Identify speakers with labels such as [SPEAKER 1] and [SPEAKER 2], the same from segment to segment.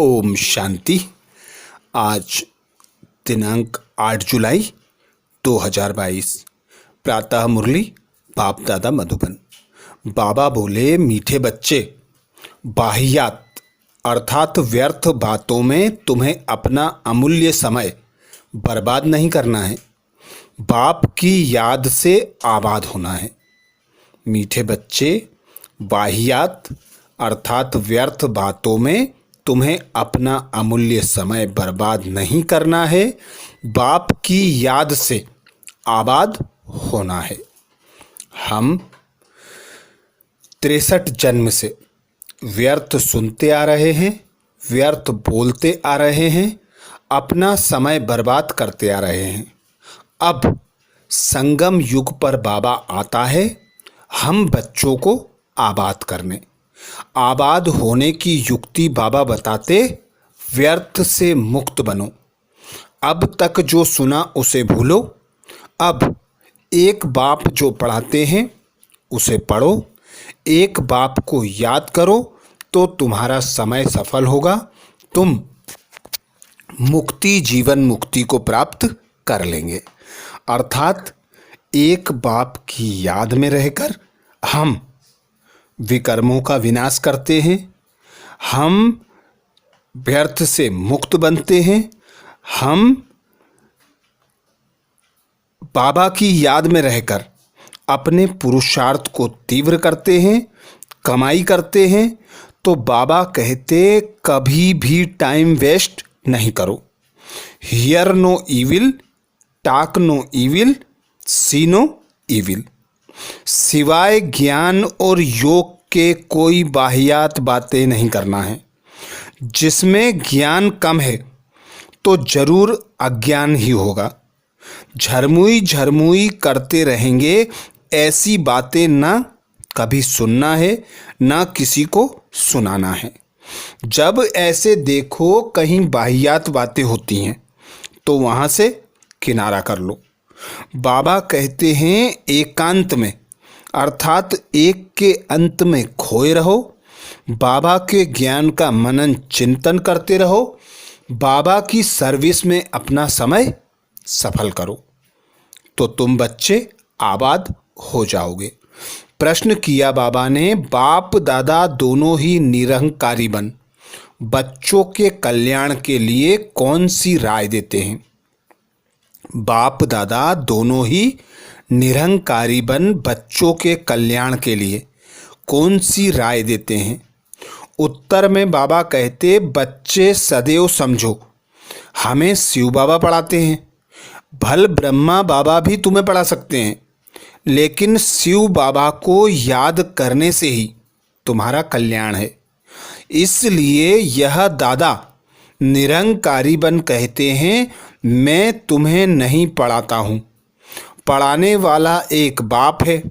[SPEAKER 1] ओम शांति। आज दिनांक 8 जुलाई 2022। प्रातः मुरली बाप दादा मधुबन। बाबा बोले, मीठे बच्चे, बाहियात अर्थात व्यर्थ बातों में तुम्हें अपना अमूल्य समय बर्बाद नहीं करना है, बाप की याद से आबाद होना है। मीठे बच्चे, बाहियात अर्थात व्यर्थ बातों में तुम्हें अपना अमूल्य समय बर्बाद नहीं करना है, बाप की याद से आबाद होना है। हम 63 जन्म से व्यर्थ सुनते आ रहे हैं, व्यर्थ बोलते आ रहे हैं, अपना समय बर्बाद करते आ रहे हैं। अब संगम युग पर बाबा आता है हम बच्चों को आबाद करने। आबाद होने की युक्ति बाबा बताते, व्यर्थ से मुक्त बनो। अब तक जो सुना उसे भूलो। अब एक बाप जो पढ़ाते हैं उसे पढ़ो, एक बाप को याद करो तो तुम्हारा समय सफल होगा। तुम मुक्ति, जीवन मुक्ति को प्राप्त कर लेंगे। अर्थात एक बाप की याद में रहकर हम विकर्मों का विनाश करते हैं, हम व्यर्थ से मुक्त बनते हैं, हम बाबा की याद में रहकर अपने पुरुषार्थ को तीव्र करते हैं, कमाई करते हैं। तो बाबा कहते, कभी भी टाइम वेस्ट नहीं करो। Hear no evil, talk no evil, see no evil. सिवाय ज्ञान और योग के कोई बाहियात बातें नहीं करना है। जिसमें ज्ञान कम है तो जरूर अज्ञान ही होगा। झरमुई झरमुई करते रहेंगे, ऐसी बातें ना कभी सुनना है, ना किसी को सुनाना है। जब ऐसे देखो कहीं बाहियात बातें होती हैं तो वहाँ से किनारा कर लो। बाबा कहते हैं, एकांत में अर्थात एक के अंत में खोए रहो, बाबा के ज्ञान का मनन चिंतन करते रहो, बाबा की सर्विस में अपना समय सफल करो तो तुम बच्चे आबाद हो जाओगे। प्रश्न किया बाबा ने, बाप दादा दोनों ही निरहंकारी बन बच्चों के कल्याण के लिए कौन सी राय देते हैं? बाप दादा दोनों ही निरहंकारी बन बच्चों के कल्याण के लिए कौन सी राय देते हैं? उत्तर में बाबा कहते, बच्चे सदैव समझो, हमें शिव बाबा पढ़ाते हैं। भल ब्रह्मा बाबा भी तुम्हें पढ़ा सकते हैं, लेकिन शिव बाबा को याद करने से ही तुम्हारा कल्याण है। इसलिए यह दादा निरंकारी बन कहते हैं, मैं तुम्हें नहीं पढ़ाता हूँ, पढ़ाने वाला एक बाप है,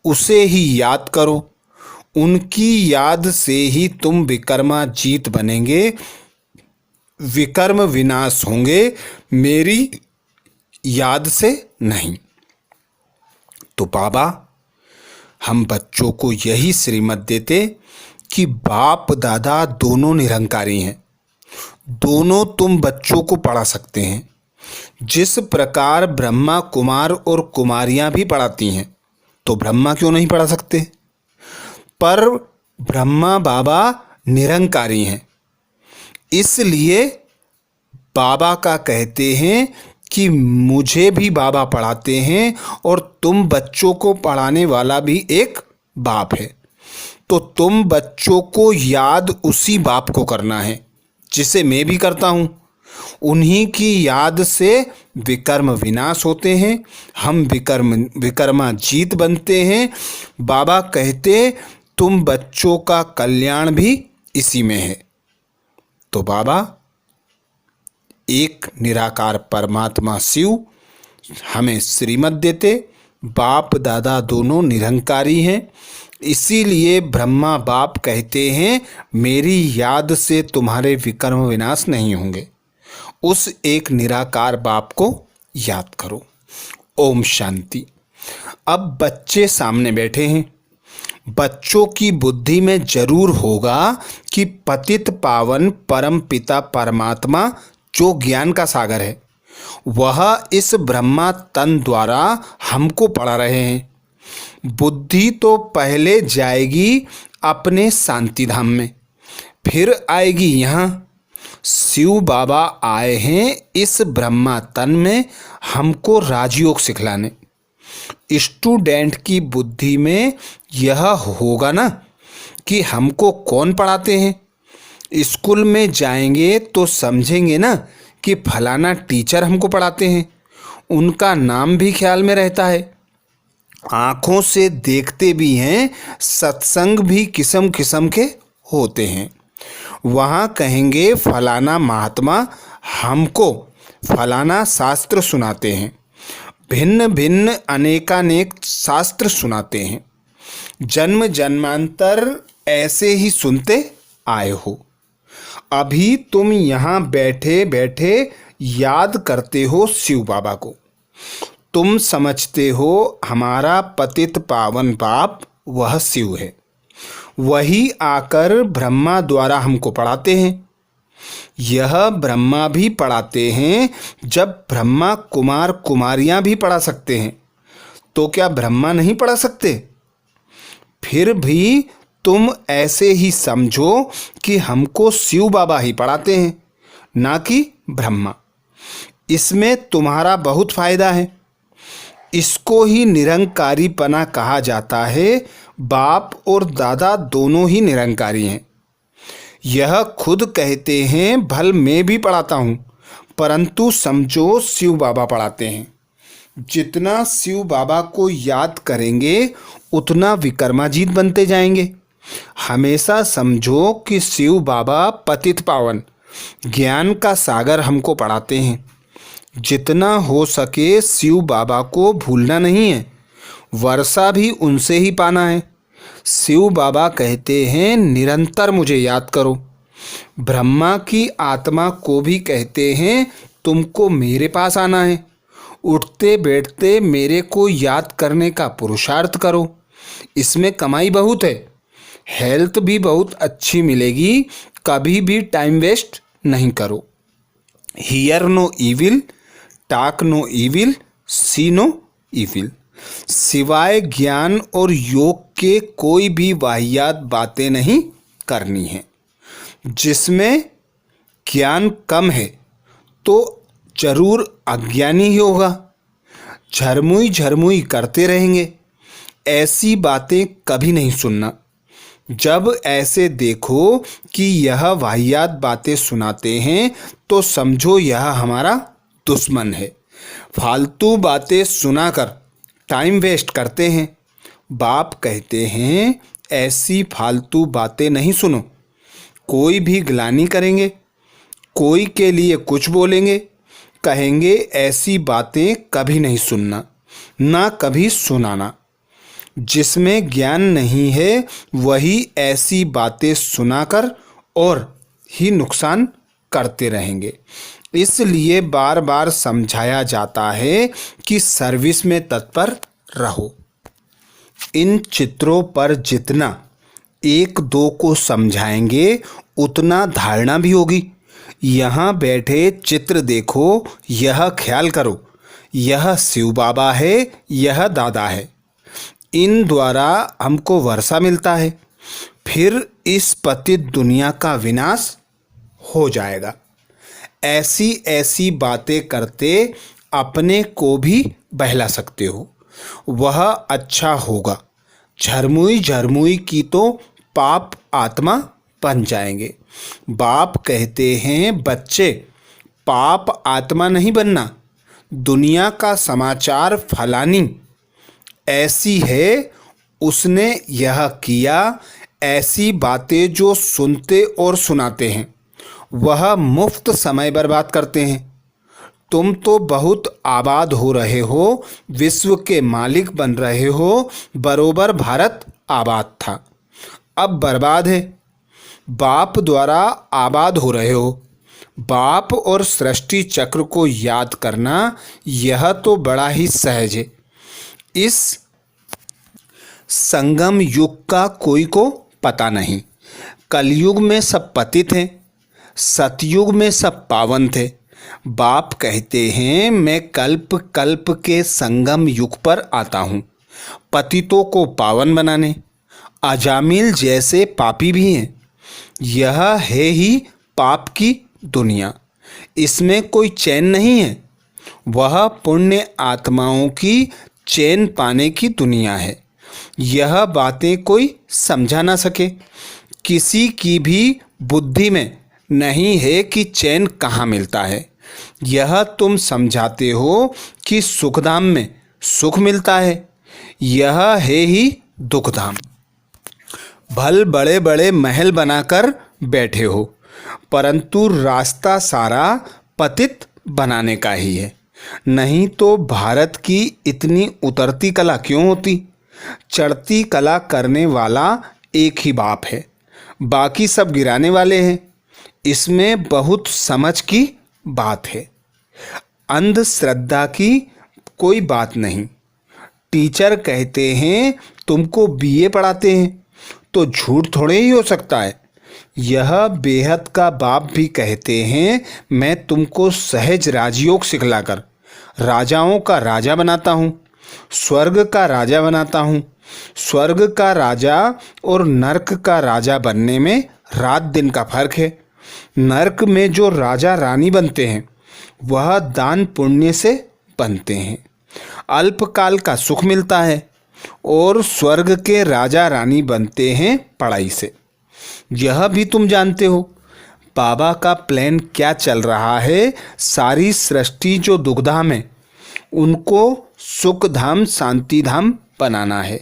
[SPEAKER 1] उसे ही याद करो। उनकी याद से ही तुम विकर्मा जीत बनेंगे, विकर्म विनाश होंगे, मेरी याद से नहीं। तो बाबा हम बच्चों को यही श्रीमत देते कि बाप दादा दोनों निरंकारी हैं, दोनों तुम बच्चों को पढ़ा सकते हैं। जिस प्रकार ब्रह्मा कुमार और कुमारियां भी पढ़ाती हैं तो ब्रह्मा क्यों नहीं पढ़ा सकते? पर ब्रह्मा बाबा निरंकारी हैं, इसलिए बाबा का कहते हैं कि मुझे भी बाबा पढ़ाते हैं और तुम बच्चों को पढ़ाने वाला भी एक बाप है। तो तुम बच्चों को याद उसी बाप को करना है जिसे मैं भी करता हूँ। उन्हीं की याद से विकर्म विनाश होते हैं, हम विकर्मा जीत बनते हैं। बाबा कहते, तुम बच्चों का कल्याण भी इसी में है। तो बाबा एक निराकार परमात्मा शिव हमें श्रीमत देते, बाप दादा दोनों निरंकारी हैं, इसीलिए ब्रह्मा बाप कहते हैं, मेरी याद से तुम्हारे विकर्म विनाश नहीं होंगे। उस एक निराकार बाप को याद करो। ओम शांति। अब बच्चे सामने बैठे हैं, बच्चों की बुद्धि में जरूर होगा कि पतित पावन परम पिता परमात्मा जो ज्ञान का सागर है वह इस ब्रह्मा तन द्वारा हमको पढ़ा रहे हैं। बुद्धि तो पहले जाएगी अपने शांति धाम में, फिर आएगी यहाँ। शिव बाबा आए हैं इस ब्रह्मा तन में हमको राजयोग सिखलाने। स्टूडेंट की बुद्धि में यह होगा ना कि हमको कौन पढ़ाते हैं। स्कूल में जाएंगे तो समझेंगे ना कि फलाना टीचर हमको पढ़ाते हैं, उनका नाम भी ख्याल में रहता है। आँखों से देखते भी हैं, सत्संग भी किस्म किस्म के होते हैं। वहाँ कहेंगे फलाना महात्मा हमको फलाना शास्त्र सुनाते हैं, भिन्न भिन्न अनेकानेक शास्त्र सुनाते हैं। जन्म जन्मांतर ऐसे ही सुनते आए हो। अभी तुम यहाँ बैठे बैठे याद करते हो शिव बाबा को। तुम समझते हो हमारा पतित पावन बाप वह शिव है, वही आकर ब्रह्मा द्वारा हमको पढ़ाते हैं। यह ब्रह्मा भी पढ़ाते हैं। जब ब्रह्मा कुमार कुमारियां भी पढ़ा सकते हैं तो क्या ब्रह्मा नहीं पढ़ा सकते? फिर भी तुम ऐसे ही समझो कि हमको शिव बाबा ही पढ़ाते हैं, ना कि ब्रह्मा। इसमें तुम्हारा बहुत फायदा है। इसको ही निरंकारीपना कहा जाता है। बाप और दादा दोनों ही निरंकारी हैं। यह खुद कहते हैं भल मैं भी पढ़ाता हूँ, परंतु समझो शिव बाबा पढ़ाते हैं। जितना शिव बाबा को याद करेंगे उतना विक्रमाजीत बनते जाएंगे। हमेशा समझो कि शिव बाबा पतित पावन ज्ञान का सागर हमको पढ़ाते हैं। जितना हो सके शिव बाबा को भूलना नहीं है, वर्षा भी उनसे ही पाना है। शिव बाबा कहते हैं निरंतर मुझे याद करो। ब्रह्मा की आत्मा को भी कहते हैं तुमको मेरे पास आना है। उठते बैठते मेरे को याद करने का पुरुषार्थ करो। इसमें कमाई बहुत है, हेल्थ भी बहुत अच्छी मिलेगी। कभी भी टाइम वेस्ट नहीं करो। Hear no evil, talk no evil, see no evil. सिवाय ज्ञान और योग के कोई भी वाहियात बातें नहीं करनी है। जिसमें ज्ञान कम है तो जरूर अज्ञानी ही होगा। झरमुई झरमुई करते रहेंगे, ऐसी बातें कभी नहीं सुनना। जब ऐसे देखो कि यह वाहियात बातें सुनाते हैं तो समझो यह हमारा दुश्मन है। फालतू बातें सुनाकर टाइम वेस्ट करते हैं। बाप कहते हैं ऐसी फालतू बातें नहीं सुनो। कोई भी ग्लानि करेंगे, कोई के लिए कुछ बोलेंगे, कहेंगे ऐसी बातें कभी नहीं सुनना, ना कभी सुनाना। जिसमें ज्ञान नहीं है वही ऐसी बातें सुनाकर और ही नुकसान करते रहेंगे। इसलिए बार बार समझाया जाता है कि सर्विस में तत्पर रहो। इन चित्रों पर जितना एक दो को समझाएंगे उतना धारणा भी होगी। यहाँ बैठे चित्र देखो, यह ख्याल करो यह शिव बाबा है, यह दादा है। इन द्वारा हमको वर्षा मिलता है, फिर इस पतित दुनिया का विनाश हो जाएगा। ऐसी ऐसी बातें करते अपने को भी बहला सकते हो, वह अच्छा होगा। झरमुई झरमुई की तो पाप आत्मा बन जाएंगे। बाप कहते हैं बच्चे पाप आत्मा नहीं बनना। दुनिया का समाचार फलानी ऐसी है, उसने यह किया। ऐसी बातें जो सुनते और सुनाते हैं वह मुफ्त समय बर्बाद करते हैं। तुम तो बहुत आबाद हो रहे हो, विश्व के मालिक बन रहे हो। बरोबर भारत आबाद था, अब बर्बाद है। बाप द्वारा आबाद हो रहे हो। बाप और सृष्टि चक्र को याद करना यह तो बड़ा ही सहज है। इस संगम युग का कोई को पता नहीं। कलयुग में सब पतित हैं, सतयुग में सब पावन थे। बाप कहते हैं मैं कल्प कल्प के संगम युग पर आता हूँ, पतितों को पावन बनाने। अजामिल जैसे पापी भी हैं। यह है ही पाप की दुनिया, इसमें कोई चैन नहीं है। वह पुण्य आत्माओं की चैन पाने की दुनिया है। यह बातें कोई समझा ना सके। किसी की भी बुद्धि में नहीं है कि चैन कहाँ मिलता है। यह तुम समझाते हो कि सुखधाम में सुख मिलता है, यह है ही दुखधाम। भल बड़े बड़े महल बनाकर बैठे हो, परंतु रास्ता सारा पतित बनाने का ही है। नहीं तो भारत की इतनी उतरती कला क्यों होती। चढ़ती कला करने वाला एक ही बाप है, बाकी सब गिराने वाले हैं। इसमें बहुत समझ की बात है, अंधश्रद्धा की कोई बात नहीं। टीचर कहते हैं तुमको बीए पढ़ाते हैं तो झूठ थोड़े ही हो सकता है। यह बेहद का बाप भी कहते हैं मैं तुमको सहज राजयोग सिखलाकर राजाओं का राजा बनाता हूँ, स्वर्ग का राजा बनाता हूँ। स्वर्ग का राजा और नर्क का राजा बनने में रात दिन का फर्क है। नर्क में जो राजा रानी बनते हैं वह दान पुण्य से बनते हैं, अल्पकाल का सुख मिलता है। और स्वर्ग के राजा रानी बनते हैं पढ़ाई से। यह भी तुम जानते हो बाबा का प्लान क्या चल रहा है। सारी सृष्टि जो दुखधाम है उनको सुखधाम शांतिधाम बनाना है।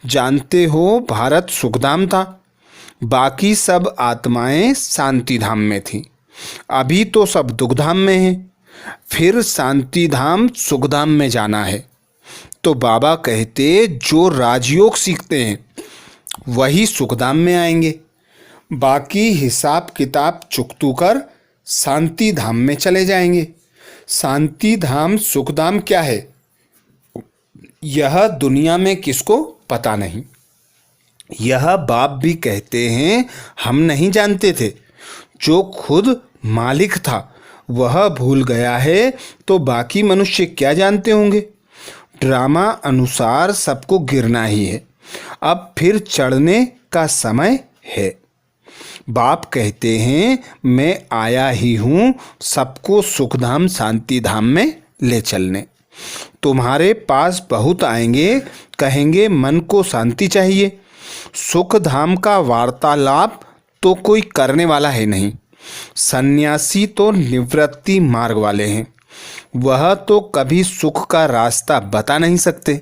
[SPEAKER 1] जानते हो भारत सुखधाम था, बाकी सब आत्माएं शांतिधाम में थीं। अभी तो सब दुखधाम में हैं, फिर शांतिधाम सुखधाम में जाना है। तो बाबा कहते जो राजयोग सीखते हैं वही सुखधाम में आएंगे, बाकी हिसाब किताब चुकतू कर शांति धाम में चले जाएंगे। शांति धाम सुखधाम क्या है यह दुनिया में किसको पता नहीं। यह बाप भी कहते हैं हम नहीं जानते थे। जो खुद मालिक था वह भूल गया है तो बाकी मनुष्य क्या जानते होंगे। ड्रामा अनुसार सबको गिरना ही है, अब फिर चढ़ने का समय है। बाप कहते हैं मैं आया ही हूँ सबको सुखधाम शांतिधाम में ले चलने। तुम्हारे पास बहुत आएंगे, कहेंगे मन को शांति चाहिए। सुख धाम का वार्तालाप तो कोई करने वाला है नहीं। सन्यासी तो निवृत्ति मार्ग वाले हैं, वह तो कभी सुख का रास्ता बता नहीं सकते।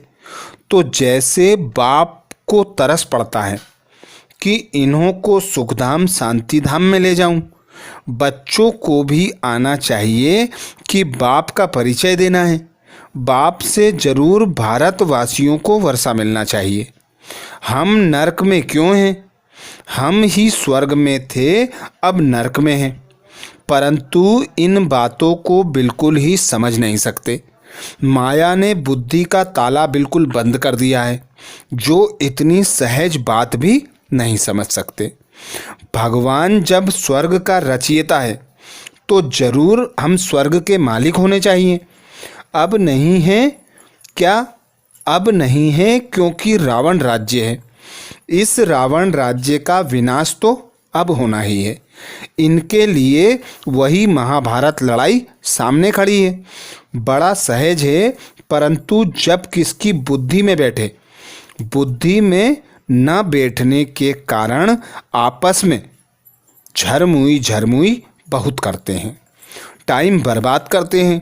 [SPEAKER 1] तो जैसे बाप को तरस पड़ता है कि इन्हों को सुखधाम शांतिधाम में ले जाऊं, बच्चों को भी आना चाहिए कि बाप का परिचय देना है। बाप से जरूर भारतवासियों को वर्षा मिलना चाहिए। हम नरक में क्यों हैं? हम ही स्वर्ग में थे, अब नरक में हैं। परंतु इन बातों को बिल्कुल ही समझ नहीं सकते। माया ने बुद्धि का ताला बिल्कुल बंद कर दिया है, जो इतनी सहज बात भी नहीं समझ सकते। भगवान जब स्वर्ग का रचयिता है तो जरूर हम स्वर्ग के मालिक होने चाहिए। अब नहीं है क्या? अब नहीं है क्योंकि रावण राज्य है। इस रावण राज्य का विनाश तो अब होना ही है। इनके लिए वही महाभारत लड़ाई सामने खड़ी है। बड़ा सहज है, परंतु जब किसकी बुद्धि में बैठे, बुद्धि में न बैठने के कारण आपस में झरमुई झरमुई बहुत करते हैं, टाइम बर्बाद करते हैं।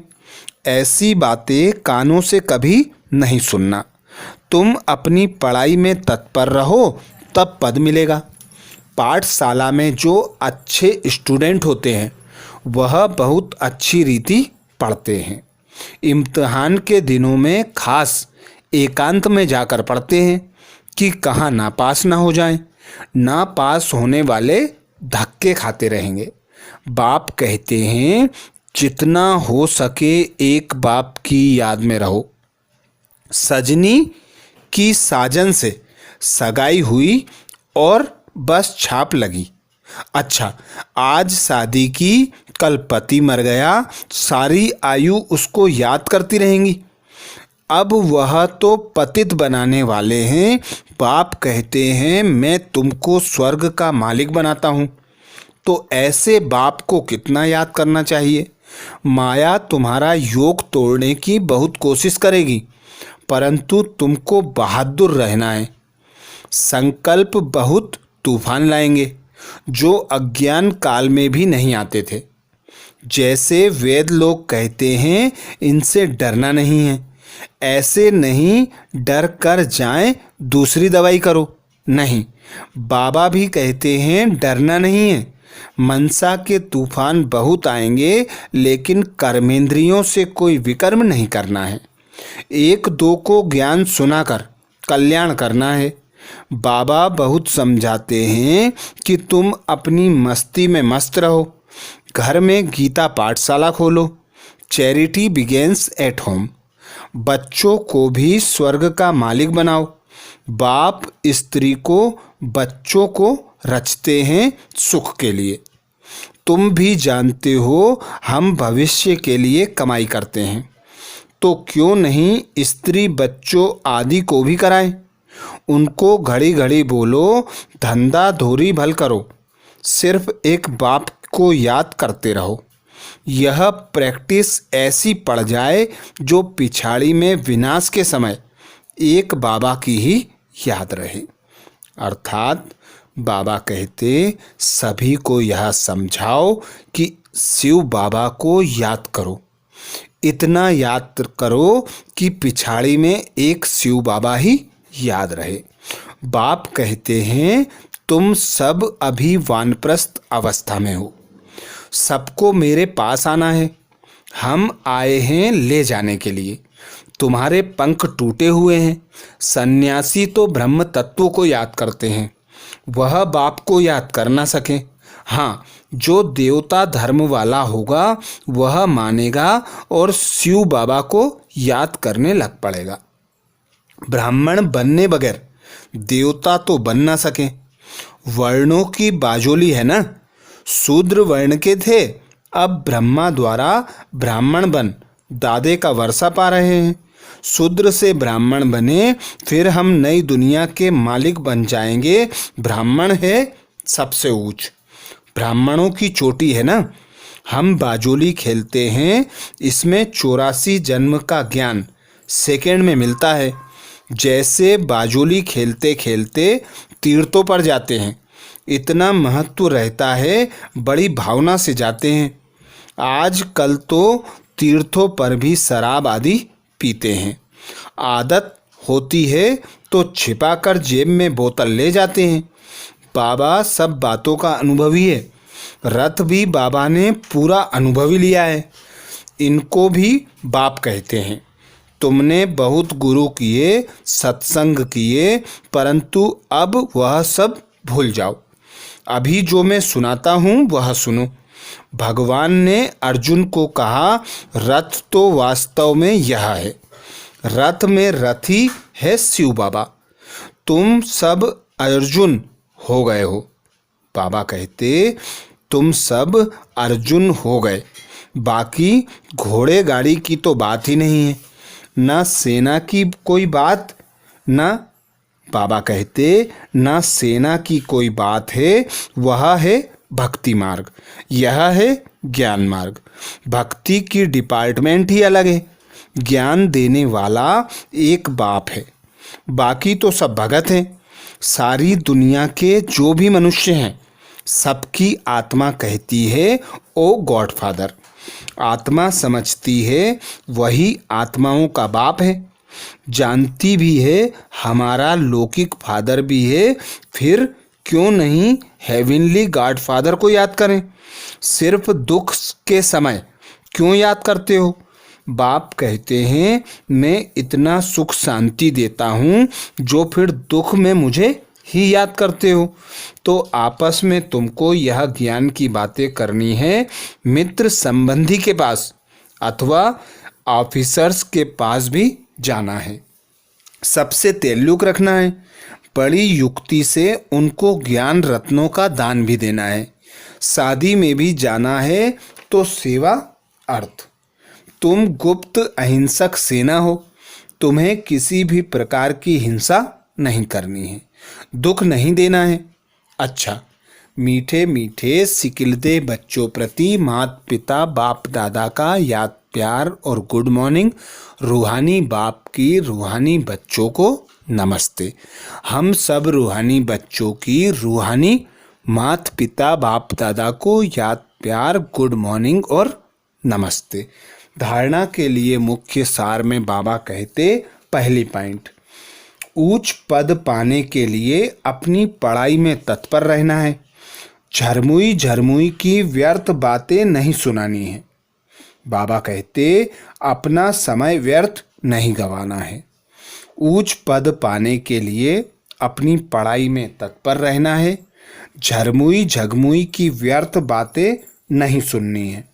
[SPEAKER 1] ऐसी बातें कानों से कभी नहीं सुनना। तुम अपनी पढ़ाई में तत्पर रहो तब पद मिलेगा। पाठशाला में जो अच्छे स्टूडेंट होते हैं वह बहुत अच्छी रीति पढ़ते हैं। इम्तिहान के दिनों में खास एकांत में जाकर पढ़ते हैं कि कहाँ नापास ना हो जाएं। नापास होने वाले धक्के खाते रहेंगे। बाप कहते हैं जितना हो सके एक बाप की याद में रहो। सजनी की साजन से सगाई हुई और बस छाप लगी। अच्छा, आज शादी की, कल पति मर गया, सारी आयु उसको याद करती रहेंगी। अब वह तो पतित बनाने वाले हैं। बाप कहते हैं मैं तुमको स्वर्ग का मालिक बनाता हूँ। तो ऐसे बाप को कितना याद करना चाहिए। माया तुम्हारा योग तोड़ने की बहुत कोशिश करेगी, परंतु तुमको बहादुर रहना है। संकल्प बहुत तूफान लाएंगे जो अज्ञान काल में भी नहीं आते थे। जैसे वेद लोग कहते हैं इनसे डरना नहीं है, ऐसे नहीं डर कर जाएं दूसरी दवाई करो। नहीं, बाबा भी कहते हैं डरना नहीं है। मनसा के तूफान बहुत आएंगे, लेकिन कर्मेंद्रियों से कोई विकर्म नहीं करना है। एक दो को ज्ञान सुनाकर कल्याण करना है। बाबा बहुत समझाते हैं कि तुम अपनी मस्ती में मस्त रहो। घर में गीता पाठशाला खोलो। Charity begins at home. बच्चों को भी स्वर्ग का मालिक बनाओ। बाप स्त्री को, बच्चों को रचते हैं सुख के लिए। तुम भी जानते हो हम भविष्य के लिए कमाई करते हैं, तो क्यों नहीं स्त्री बच्चों आदि को भी कराएं। उनको घड़ी घड़ी बोलो धंधा धोरी भल करो। सिर्फ एक बाप को याद करते रहो। यह प्रैक्टिस ऐसी पड़ जाए जो पिछाड़ी में विनाश के समय एक बाबा की ही याद रहे। अर्थात बाबा कहते सभी को यह समझाओ कि शिव बाबा को याद करो। इतना याद करो कि पिछाड़ी में एक शिव बाबा ही याद रहे। बाप कहते हैं तुम सब अभी वानप्रस्थ अवस्था में हो, सबको मेरे पास आना है। हम आए हैं ले जाने के लिए। तुम्हारे पंख टूटे हुए हैं। सन्यासी तो ब्रह्म तत्व को याद करते हैं, वह बाप को याद कर ना सके। हाँ, जो देवता धर्म वाला होगा वह मानेगा और शिव बाबा को याद करने लग पड़ेगा। ब्राह्मण बनने बगैर देवता तो बन ना सके। वर्णों की बाजोली है ना। शूद्र वर्ण के थे, अब ब्रह्मा द्वारा ब्राह्मण बन दादे का वर्षा पा रहे हैं। शूद्र से ब्राह्मण बने, फिर हम नई दुनिया के मालिक बन जाएंगे। ब्राह्मण है सबसे ऊंच, ब्राह्मणों की चोटी है ना। हम बाजोली खेलते हैं, इसमें 84 जन्म का ज्ञान सेकंड में मिलता है। जैसे बाजोली खेलते खेलते तीर्थों पर जाते हैं, इतना महत्व रहता है, बड़ी भावना से जाते हैं। आज कल तो तीर्थों पर भी शराब आदि पीते हैं। आदत होती है तो छिपाकर जेब में बोतल ले जाते हैं। बाबा सब बातों का अनुभवी है। रथ भी बाबा ने पूरा अनुभवी लिया है। इनको भी बाप कहते हैं। तुमने बहुत गुरु किए, सत्संग किए, परंतु अब वह सब भूल जाओ। अभी जो मैं सुनाता हूँ वह सुनो। भगवान ने अर्जुन को कहा रथ तो वास्तव में यह है। रथ में रथी है शिव बाबा। तुम सब अर्जुन हो गए हो। बाबा कहते तुम सब अर्जुन हो गए। बाकी घोड़े गाड़ी की तो बात ही नहीं है, ना सेना की कोई बात, ना बाबा कहते ना सेना की कोई बात है। वह है भक्ति मार्ग, यह है ज्ञान मार्ग। भक्ति की डिपार्टमेंट ही अलग है। ज्ञान देने वाला एक बाप है, बाकी तो सब भगत हैं। सारी दुनिया के जो भी मनुष्य हैं सबकी आत्मा कहती है ओ गॉडफादर। आत्मा समझती है वही आत्माओं का बाप है। जानती भी है हमारा लौकिक फादर भी है। फिर क्यों नहीं हेवनली गॉड फादर को याद करें। सिर्फ दुख के समय क्यों याद करते हो। बाप कहते हैं मैं इतना सुख शांति देता हूँ जो फिर दुख में मुझे ही याद करते हो। तो आपस में तुमको यह ज्ञान की बातें करनी है मित्र संबंधी के पास अथवा ऑफिसर्स के पास भी जाना है। सबसे तेल्लुक रखना है। बड़ी युक्ति से उनको ज्ञान रत्नों का दान भी देना है। शादी में भी जाना है तो सेवा अर्थ। तुम गुप्त अहिंसक सेना हो, तुम्हें किसी भी प्रकार की हिंसा नहीं करनी है, दुख नहीं देना है। अच्छा, मीठे मीठे सिकिलते बच्चों प्रति माता पिता बाप दादा का याद प्यार और गुड मॉर्निंग। रूहानी बाप की रूहानी बच्चों को नमस्ते। हम सब रूहानी बच्चों की रूहानी माता पिता बाप दादा को याद प्यार गुड मॉर्निंग और नमस्ते। धारणा के लिए मुख्य सार में बाबा कहते, पहली पॉइंट, उच्च पद पाने के लिए अपनी पढ़ाई में तत्पर रहना है। झरमुई झरमुई की व्यर्थ बातें नहीं सुनानी है। बाबा कहते, अपना समय व्यर्थ नहीं गंवाना है। उच्च पद पाने के लिए अपनी पढ़ाई में तत्पर रहना है। झरमुई झगमुई की व्यर्थ बातें नहीं सुननी है।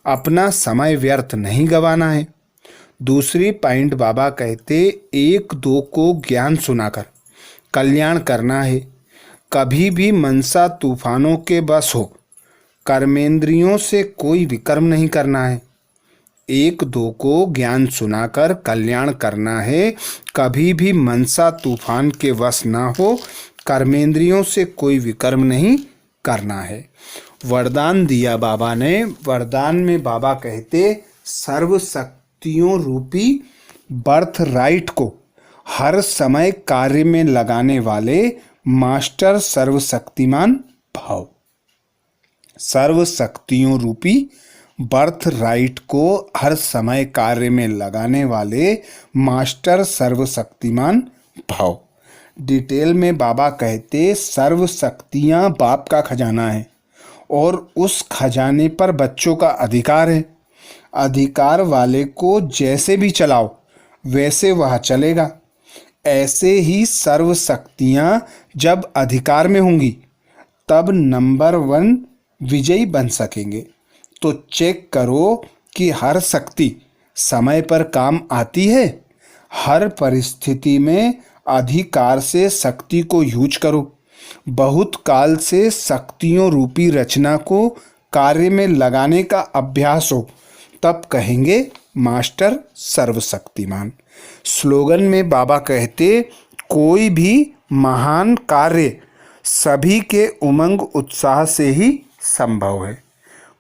[SPEAKER 1] अपना समय व्यर्थ नहीं गंवाना है। दूसरी पॉइंट बाबा कहते, एक दो को ज्ञान सुनाकर कल्याण करना है। कभी भी मनसा तूफानों के बस हो, कर्मेंद्रियों से कोई विकर्म नहीं करना है। एक दो को ज्ञान सुनाकर कल्याण करना है। कभी भी मनसा तूफान के वश ना हो, कर्मेंद्रियों से कोई विकर्म नहीं करना है। वरदान दिया बाबा ने। वरदान में बाबा कहते, सर्व शक्तियों रूपी बर्थ राइट को हर समय कार्य में लगाने वाले मास्टर सर्वशक्तिमान भाव। सर्व शक्तियों रूपी बर्थ राइट को हर समय कार्य में लगाने वाले मास्टर सर्वशक्तिमान भाव। डिटेल में बाबा कहते, सर्व शक्तियाँ बाप का खजाना है और उस खजाने पर बच्चों का अधिकार है। अधिकार वाले को जैसे भी चलाओ वैसे वह चलेगा। ऐसे ही सर्व शक्तियाँ जब अधिकार में होंगी तब नंबर 1 विजयी बन सकेंगे। तो चेक करो कि हर शक्ति समय पर काम आती है। हर परिस्थिति में अधिकार से शक्ति को यूज करो। बहुत काल से शक्तियों रूपी रचना को कार्य में लगाने का अभ्यास हो, तब कहेंगे मास्टर सर्वशक्तिमान। स्लोगन में बाबा कहते, कोई भी महान कार्य सभी के उमंग उत्साह से ही संभव है।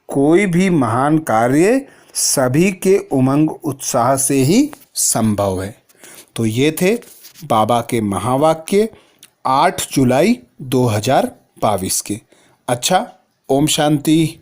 [SPEAKER 1] कोई भी महान कार्य सभी के उमंग उत्साह से ही संभव है। तो ये थे बाबा के महावाक्य 8 जुलाई 2022 के। अच्छा, ओम शांति।